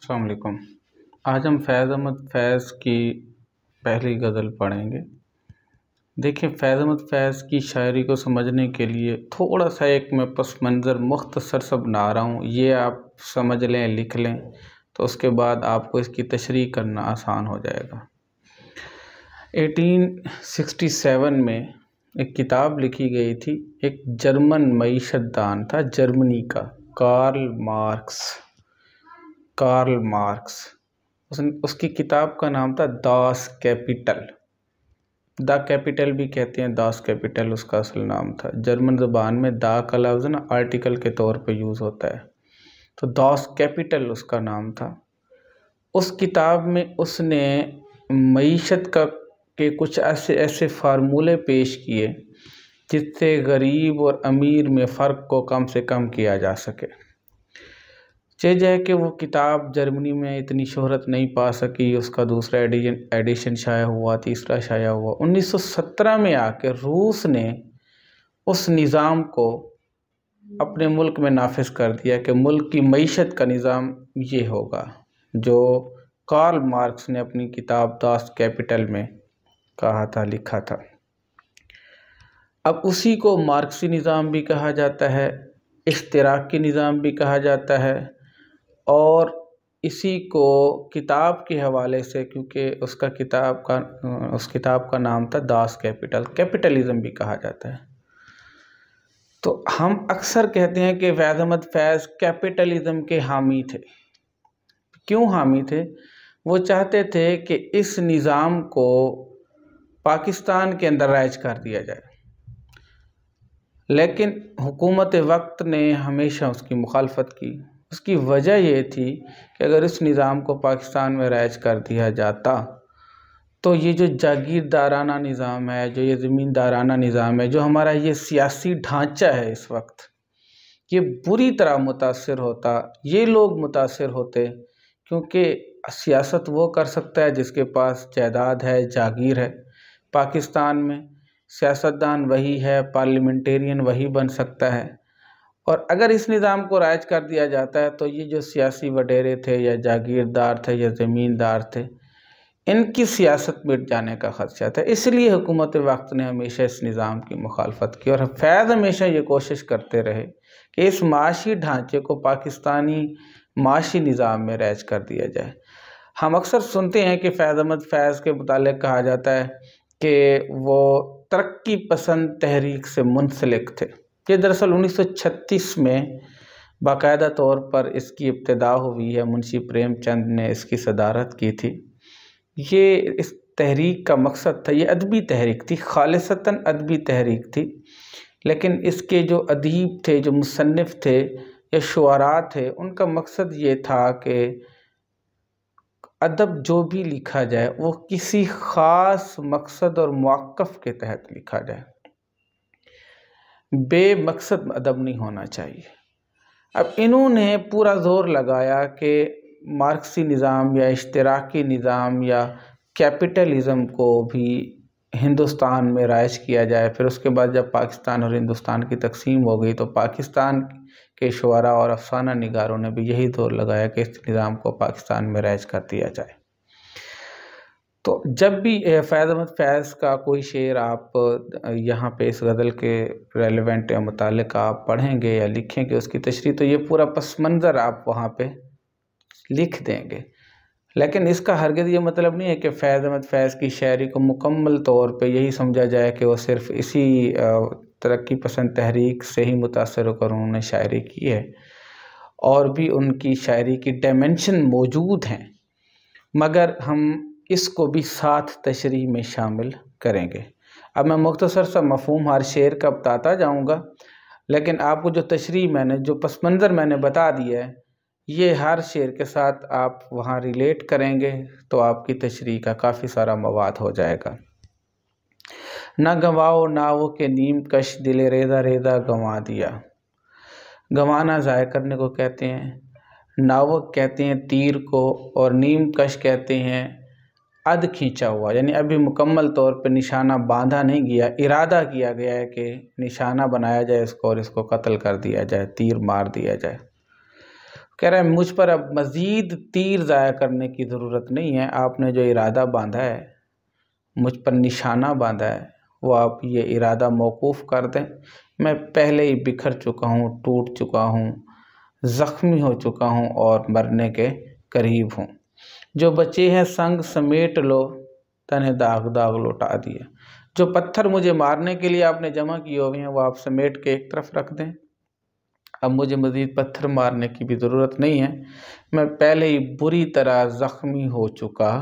अस्सलाम वालेकुम। आज हम फैज़ अहमद फैज़ की पहली गज़ल पढ़ेंगे। देखिए, फैज़ अहमद फैज़ की शायरी को समझने के लिए थोड़ा सा एक मैं पस मंज़र मुख्तसर सा बना रहा हूँ, ये आप समझ लें, लिख लें, तो उसके बाद आपको इसकी तशरीह करना आसान हो जाएगा। 1867 में एक किताब लिखी गई थी, एक जर्मन मईशतदान था, जर्मनी का, कार्ल मार्क्स। उसकी किताब का नाम था दास कैपिटल। द कैपिटल भी कहते हैं, दास कैपिटल उसका असल नाम था। जर्मन ज़बान में दा का लफ्ज़ ना आर्टिकल के तौर पे यूज़ होता है, तो दास कैपिटल उसका नाम था। उस किताब में उसने मईशत के कुछ ऐसे ऐसे फार्मूले पेश किए जिससे गरीब और अमीर में फ़र्क को कम से कम किया जा सके। चीज़ है कि वो किताब जर्मनी में इतनी शोहरत नहीं पा सकी, उसका दूसरा एडिशन शाया हुआ, तीसरा शाया हुआ। 1917 में आकर रूस ने उस निज़ाम को अपने मुल्क में नाफिज कर दिया कि मुल्क की मईशत का निज़ाम ये होगा जो कार्ल मार्क्स ने अपनी किताब दास कैपिटल में कहा था, लिखा था। अब उसी को मार्क्सी निज़ाम भी कहा जाता है, इश्तिराकी निज़ाम भी कहा जाता है, और इसी को किताब के हवाले से, क्योंकि उस किताब का नाम था दास कैपिटल, कैपिटलिज़म भी कहा जाता है। तो हम अक्सर कहते हैं कि फैज़ अहमद फैज़ कैपिटलिज़म के हामी थे। क्यों हामी थे? वो चाहते थे कि इस निज़ाम को पाकिस्तान के अंदर राइज कर दिया जाए, लेकिन हुकूमत वक्त ने हमेशा उसकी मुखालफत की। उसकी वजह ये थी कि अगर इस निज़ाम को पाकिस्तान में राइज कर दिया जाता तो ये जो जागीरदाराना निज़ाम है, जो ये ज़मींदाराना निज़ाम है, जो हमारा ये सियासी ढांचा है इस वक्त, ये बुरी तरह मुतासर होता। ये लोग मुतासर होते क्योंकि सियासत वो कर सकता है जिसके पास जायदाद है, जागीर है। पाकिस्तान में सियासतदान वही है, पार्लियामेंटेरियन वही बन सकता है। और अगर इस निज़ाम को राइज कर दिया जाता है तो ये जो सियासी वडेरे थे या जागीरदार थे या ज़मींदार थे, इनकी सियासत मिट जाने का ख़दशा था। इसलिए हुकूमत वक्त ने हमेशा इस निज़ाम की मुखालफत की, और फैज़ हमेशा ये कोशिश करते रहे कि इस माशी ढांचे को पाकिस्तानी माशी निज़ाम में राइज कर दिया जाए। हम अक्सर सुनते हैं कि फैज़ अहमद फैज़ के मुतालिक कहा जाता है कि वो तरक्की पसंद तहरीक से मुंसलिक थे। ये दरअसल 1936 में बाकायदा तौर पर इसकी इब्तिदा हुई है। मुंशी प्रेमचंद ने इसकी सदारत की थी। ये इस तहरीक का मकसद था, ये अदबी तहरीक थी, खालिसतन अदबी तहरीक थी। लेकिन इसके जो अदीब थे, जो मुसन्निफ़ थे या शुआरा थे, उनका मकसद ये था कि अदब जो भी लिखा जाए वो किसी ख़ास मकसद और मौक़िफ़ के तहत लिखा जाए, बेमकसद अदब नहीं होना चाहिए। अब इन्होंने पूरा ज़ोर लगाया कि मार्क्सी निज़ाम या इश्तिराकी निज़ाम या कैपिटलिज़म को भी हिंदुस्तान में राइज किया जाए। फिर उसके बाद जब पाकिस्तान और हिंदुस्तान की तकसीम हो गई तो पाकिस्तान के शुआरा और अफसाना निगारों ने भी यही ज़ोर लगाया कि इस निज़ाम को पाकिस्तान में राइज कर दिया जाए। तो जब भी फैज़ अहमद फैज़ का कोई शेर आप यहाँ पे इस गज़ल के रेलेवेंट या मुतालिक आप पढ़ेंगे या लिखेंगे उसकी तशरीह, तो ये पूरा पस मंज़र आप वहाँ पे लिख देंगे। लेकिन इसका हरगिज़ ये मतलब नहीं है कि फैज़ अहमद फैज़ की शायरी को मुकम्मल तौर पे यही समझा जाए कि वो सिर्फ़ इसी तरक्की पसंद तहरीक से ही मुतासर होकर उन्होंने शायरी की है। और भी उनकी शायरी की डायमेंशन मौजूद हैं, मगर हम इसको भी साथ तशरीह में शामिल करेंगे। अब मैं मुख्तसर सा मफ़हूम हर शेर का बताता जाऊँगा, लेकिन आपको जो तशरीह मैंने, जो पस मंज़र मैंने बता दिया है, ये हर शेर के साथ आप वहाँ रिलेट करेंगे तो आपकी तशरीह का काफ़ी सारा मवाद हो जाएगा। ना गंवाओ नावों के नीम कश, दिले रेज़ा रेज़ा गंवा दिया। गंवाना ज़ाय करने को कहते हैं, नावक कहते हैं तीर को, और नीम कश कहते हैं अध खींचा हुआ, यानी अभी मुकम्मल तौर पर निशाना बांधा नहीं गया, इरादा किया गया है कि निशाना बनाया जाए इसको और इसको कत्ल कर दिया जाए, तीर मार दिया जाए। कह रहा है मुझ पर अब मज़ीद तीर ज़ाया करने की ज़रूरत नहीं है, आपने जो इरादा बांधा है, मुझ पर निशाना बांधा है, वो आप ये इरादा मौकूफ़ कर दें। मैं पहले ही बिखर चुका हूँ, टूट चुका हूँ, ज़ख्मी हो चुका हूँ और मरने के करीब हूँ। जो बचे हैं संग समेट लो, तन्हे दाग दाग लौटा दिए। जो पत्थर मुझे मारने के लिए आपने जमा किए हुए हैं वो आप समेट के एक तरफ रख दें। अब मुझे मज़ीद पत्थर मारने की भी ज़रूरत नहीं है, मैं पहले ही बुरी तरह ज़ख्मी हो चुका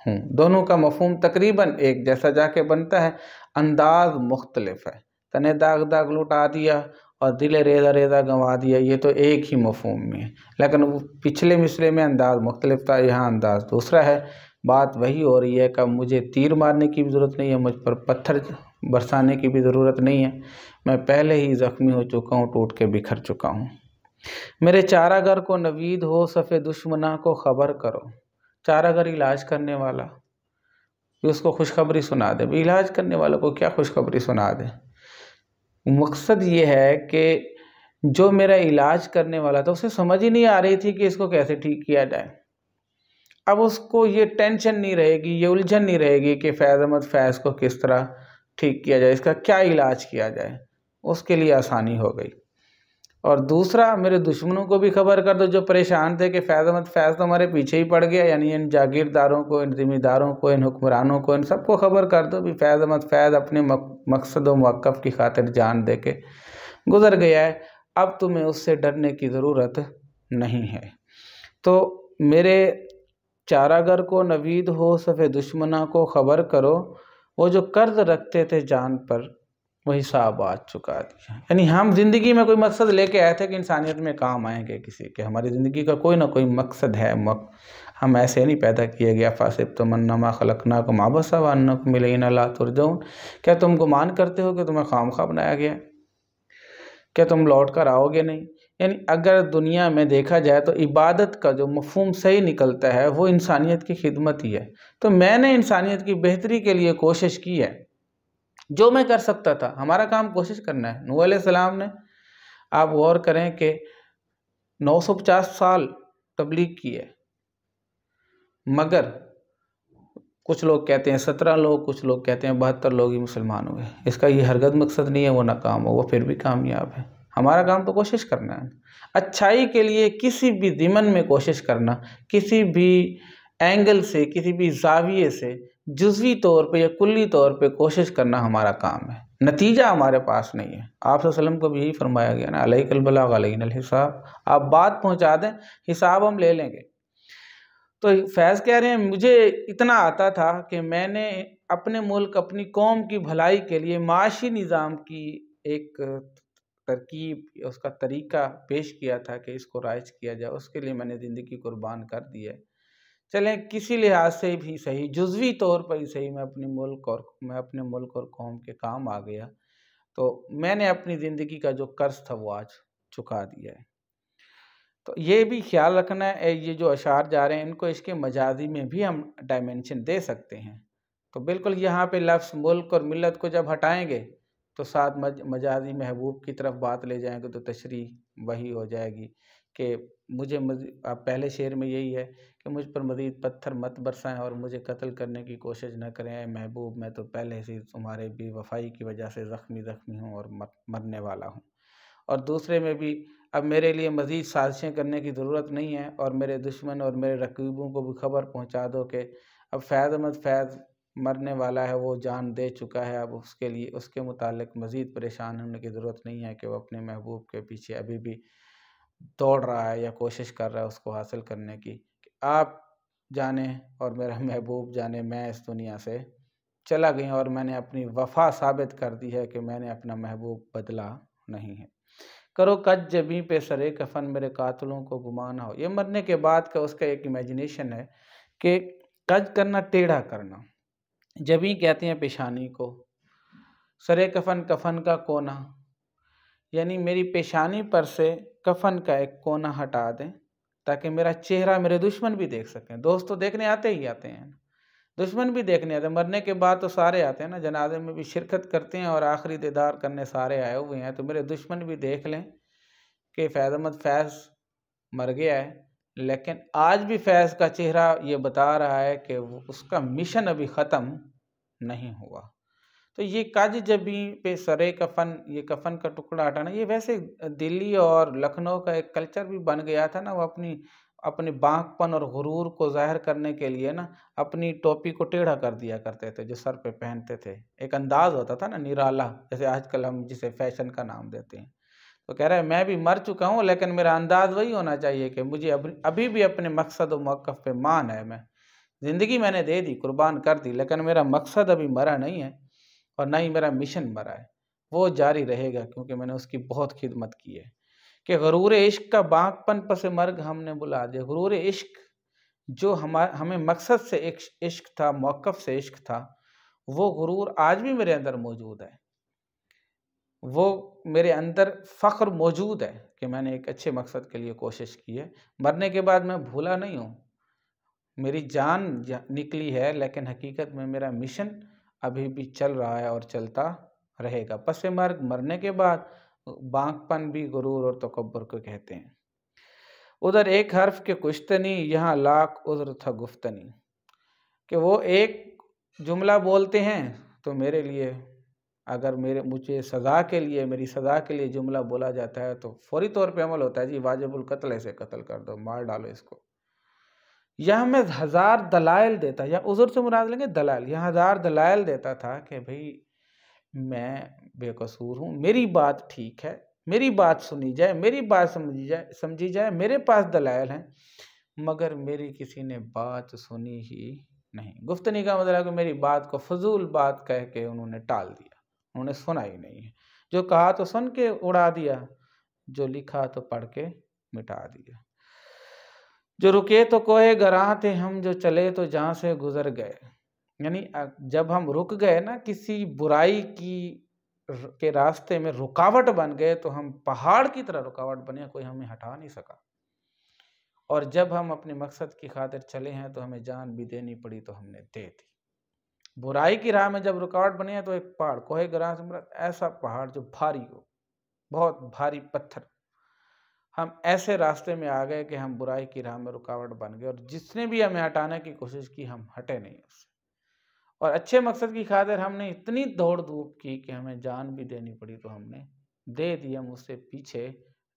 हूँ। दोनों का मफ़हूम तकरीबन एक जैसा जाके बनता है, अंदाज़ मुख्तलिफ है। तने दाग दाग लौटा दिया और दिले रेज़ा रेज़ा गंवा दिया, ये तो एक ही मफ़हूम में है, लेकिन वो पिछले मिसरे में अंदाज़ मुख्तलिफ था, यहाँ अंदाज़ दूसरा है। बात वही हो रही है कि मुझे तीर मारने की भी ज़रूरत नहीं है, मुझ पर पत्थर बरसाने की भी ज़रूरत नहीं है, मैं पहले ही ज़ख्मी हो चुका हूँ, टूट के बिखर चुका हूँ। मेरे चारागर को नवीद हो, सफ़े दुश्मना को ख़बर करो। चारागर इलाज करने वाला, उसको खुशखबरी सुना दे। इलाज करने वालों को क्या खुशखबरी सुना दे? मकसद ये है कि जो मेरा इलाज करने वाला था उसे समझ ही नहीं आ रही थी कि इसको कैसे ठीक किया जाए। अब उसको ये टेंशन नहीं रहेगी, ये उलझन नहीं रहेगी कि फैज़ अहमद फैज़ को किस तरह ठीक किया जाए, इसका क्या इलाज किया जाए, उसके लिए आसानी हो गई। और दूसरा, मेरे दुश्मनों को भी खबर कर दो जो परेशान थे कि फैज़ अहमद फैज़ तो हमारे पीछे ही पड़ गया, यानी इन जागीरदारों को, इन ज़िम्मेदारों को, इन हुक्मरानों को, इन सबको खबर कर दो भी फैज़ अहमद फैज़ अपने मकसद व मौक़िफ़ की खातिर जान दे के गुज़र गया है, अब तुम्हें उससे डरने की ज़रूरत नहीं है। तो मेरे चारागर को नवीद हो, सफ़े दुश्मना को ख़बर करो, वो जो कर्ज़ रखते थे जान पर वो हिसाब आज चुका दिया। यानी हम ज़िंदगी में कोई मकसद लेके आए थे कि इंसानियत में काम आएंगे किसी के, हमारी ज़िंदगी का कोई ना कोई मकसद है। हम ऐसे नहीं पैदा किए गया। फासिब्तुम अन्नमा खलक़नाकुम अबसा व अन्नकुम इलैना ला तुरजऊन। क्या तुम गुमान करते हो कि तुम्हें खामखा बनाया गया? क्या तुम लौट कर आओगे नहीं? यानी अगर दुनिया में देखा जाए तो इबादत का जो मफ़हूम सही निकलता है वो इंसानियत की खिदमत ही है। तो मैंने इंसानियत की बेहतरी के लिए कोशिश की है, जो मैं कर सकता था। हमारा काम कोशिश करना है। नूह अलैहिस्सलाम ने, आप गौर करें कि 950 साल तबलीग की है, मगर कुछ लोग कहते हैं 17 लोग, कुछ लोग कहते हैं 72 लोग ही मुसलमान हुए। इसका ये हरगज़ मकसद नहीं है वो नाकाम हो, वो फिर भी कामयाब है। हमारा काम तो कोशिश करना है, अच्छाई के लिए किसी भी ज़िमन में कोशिश करना, किसी भी एंगल से, किसी भी ज़ाविये से जुज़वी तौर पे या कुल्ली तौर पे कोशिश करना हमारा काम है। नतीजा हमारे पास नहीं है। आप सल्लल्लाहु अलैहि वसल्लम को भी यही फरमाया गया ना, अलैकल बलाग अलैनल हिसाब, आप बात पहुँचा दें, हिसाब हम ले लेंगे। तो फैज़ कह रहे हैं मुझे इतना आता था कि मैंने अपने मुल्क, अपनी कौम की भलाई के लिए माशी निज़ाम की एक तरकीब, उसका तरीका पेश किया था कि इसको राइज किया जाए। उसके लिए मैंने ज़िंदगी कुर्बान कर दी है। चलें, किसी लिहाज से भी सही, जुज़वी तौर पर ही सही, मैं अपने मुल्क और कौम के काम आ गया। तो मैंने अपनी ज़िंदगी का जो कर्ज़ था वो आज चुका दिया है। तो ये भी ख्याल रखना है, ये जो अशार जा रहे हैं इनको इसके मजाजी में भी हम डायमेंशन दे सकते हैं। तो बिल्कुल यहाँ पे लफ्ज़ मुल्क और मिल्लत को जब हटाएंगे तो साथ मजाजी महबूब की तरफ बात ले जाएंगे तो तशरीह वही हो जाएगी कि मुझे आप पहले शेर में यही है कि मुझ पर मज़ीद पत्थर मत बरसाएं और मुझे कत्ल करने की कोशिश न करें महबूब, मैं तो पहले से तुम्हारे बेवफाई की वजह से ज़ख्मी हूँ और मरने वाला हूँ। और दूसरे में भी अब मेरे लिए मज़ीद साजिशें करने की ज़रूरत नहीं है और मेरे दुश्मन और मेरे रकीबों को भी खबर पहुंचा दो कि अब फैज़ अहमद फैज़ मरने वाला है, वो जान दे चुका है। अब उसके लिए, उसके मुतालिक मज़ीद परेशान होने की ज़रूरत नहीं है कि वो अपने महबूब के पीछे अभी भी दौड़ रहा है या कोशिश कर रहा है उसको हासिल करने की। कि आप जाने और मेरा महबूब जाने, मैं इस दुनिया से चला गया और मैंने अपनी वफ़ा साबित कर दी है कि मैंने अपना महबूब बदला नहीं है। करो कज जबी पे सरे कफन, मेरे कातलों को गुमान हो। ये मरने के बाद का उसका एक इमेजिनेशन है कि कज करना, टेढ़ा करना, जबी कहते हैं पेशानी को, सरे कफन, कफन का कोना, यानी मेरी पेशानी पर से कफन का एक कोना हटा दें ताकि मेरा चेहरा मेरे दुश्मन भी देख सकें। दोस्त तो देखने आते ही आते हैं, दुश्मन भी देखने आते हैं। मरने के बाद तो सारे आते हैं ना, जनाजे में भी शिरकत करते हैं और आखिरी दीदार करने सारे आए हुए हैं। तो मेरे दुश्मन भी देख लें कि फैज़ अहमद फैज़ मर गया है, लेकिन आज भी फैज़ का चेहरा ये बता रहा है कि उसका मिशन अभी ख़त्म नहीं हुआ। तो ये काजी जबी पे सरे कफन, ये कफन का टुकड़ा हटाना, ये वैसे दिल्ली और लखनऊ का एक कल्चर भी बन गया था ना। वो अपनी अपनी बांकपन और गुरूर को जाहिर करने के लिए ना अपनी टोपी को टेढ़ा कर दिया करते थे जो सर पे पहनते थे। एक अंदाज होता था ना निराला, जैसे आजकल हम जिसे फैशन का नाम देते हैं। तो कह रहा है मैं भी मर चुका हूँ, लेकिन मेरा अंदाज वही होना चाहिए कि मुझे अभी भी अपने मकसद और मौक़िफ़ पे मान है। मैं ज़िंदगी मैंने दे दी, कुर्बान कर दी, लेकिन मेरा मकसद अभी मरा नहीं है और ना ही मेरा मिशन मरा है। वो जारी रहेगा क्योंकि मैंने उसकी बहुत खिदमत की है। कि गरूर इश्क का बांकपन पस मर्ग हमने बुला दिया। गरूर इश्क जो हमें मकसद से इश्क था, मौक़िफ़ से इश्क था, वो गुरूर आज भी मेरे अंदर मौजूद है। वो मेरे अंदर फ़ख्र मौजूद है कि मैंने एक अच्छे मकसद के लिए कोशिश की है। मरने के बाद मैं भूला नहीं हूँ। मेरी जान निकली है, लेकिन हकीकत में मेरा मिशन अभी भी चल रहा है और चलता रहेगा। पस मर्ग, मरने के बाद बांकपन भी गुरूर और तकब्बुर को कहते हैं। उधर एक हर्फ के कुश्तनी, यहाँ लाख उज़्र था गुफ्तनी। कि वो एक जुमला बोलते हैं तो मेरे लिए, अगर मुझे सज़ा के लिए, मेरी सज़ा के लिए जुमला बोला जाता है तो फ़ौरी तौर पे अमल होता है, जी वाजिबुल कत्ल, ऐसे कत्ल कर दो, मार डालो इसको। यह मैं हज़ार दलाइल देता, या उज़्र से मुराद लेंगे दलाइल, यह हज़ार दलाइल देता था कि भाई मैं बेकसूर हूँ, मेरी बात ठीक है, मेरी बात सुनी जाए, मेरी बात समझी जाए, मेरे पास दलाइल हैं, मगर मेरी किसी ने बात सुनी ही नहीं। गुफ्तनी का मतलब है कि मेरी बात को फजूल बात कह के उन्होंने टाल दिया, उन्होंने सुना ही नहीं है। जो कहा तो सुन के उड़ा दिया, जो लिखा तो पढ़ के मिटा दिया। जो रुके तो कोहे गरां थे हम, जो चले तो जहाँ से गुजर गए। यानी जब हम रुक गए ना किसी बुराई के रास्ते में, रुकावट बन गए, तो हम पहाड़ की तरह रुकावट बने, कोई हमें हटा नहीं सका। और जब हम अपने मकसद की खातिर चले हैं तो हमें जान भी देनी पड़ी तो हमने दे दी। बुराई की राह में जब रुकावट बनी है तो एक पहाड़, कोहे गरां से ऐसा पहाड़ जो भारी हो, बहुत भारी पत्थर, हम ऐसे रास्ते में आ गए कि हम बुराई की राह में रुकावट बन गए, और जिसने भी हमें हटाने की कोशिश की हम हटे नहीं उससे। और अच्छे मकसद की खातिर हमने इतनी दौड़ धूप की कि हमें जान भी देनी पड़ी तो हमने दे दी, हम उससे पीछे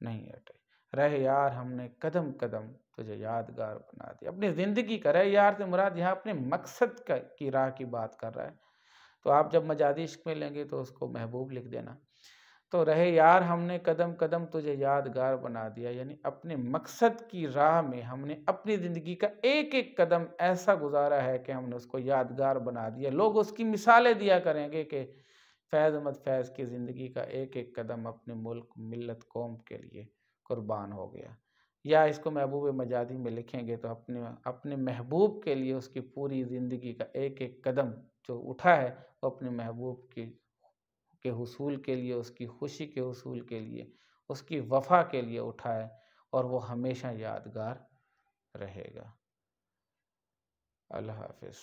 नहीं हटे। रहे यार हमने कदम कदम तुझे यादगार बना दिया। अपनी ज़िंदगी का, रहे यार से मुराद यहाँ अपने मकसद की राह की बात कर रहा है। तो आप जब मजादी इश्क में लेंगे तो उसको महबूब लिख देना। तो रहे यार हमने कदम कदम तुझे यादगार बना दिया, यानी अपने मकसद की राह में हमने अपनी ज़िंदगी का एक एक कदम ऐसा गुजारा है कि हमने उसको यादगार बना दिया। लोग उसकी मिसालें दिया करेंगे कि फैज़ अहमद फैज़ की ज़िंदगी का एक एक कदम अपने मुल्क, मिल्लत, कौम के लिए कुर्बान हो गया। या इसको महबूब मजादी में लिखेंगे तो अपने महबूब के लिए उसकी पूरी ज़िंदगी का एक एक कदम जो उठा है वो अपने महबूब के हुसूल के लिए, उसकी खुशी के हुसूल के लिए, उसकी वफ़ा के लिए उठा है, और वो हमेशा यादगार रहेगा। अल्लाह हाफ़िज़।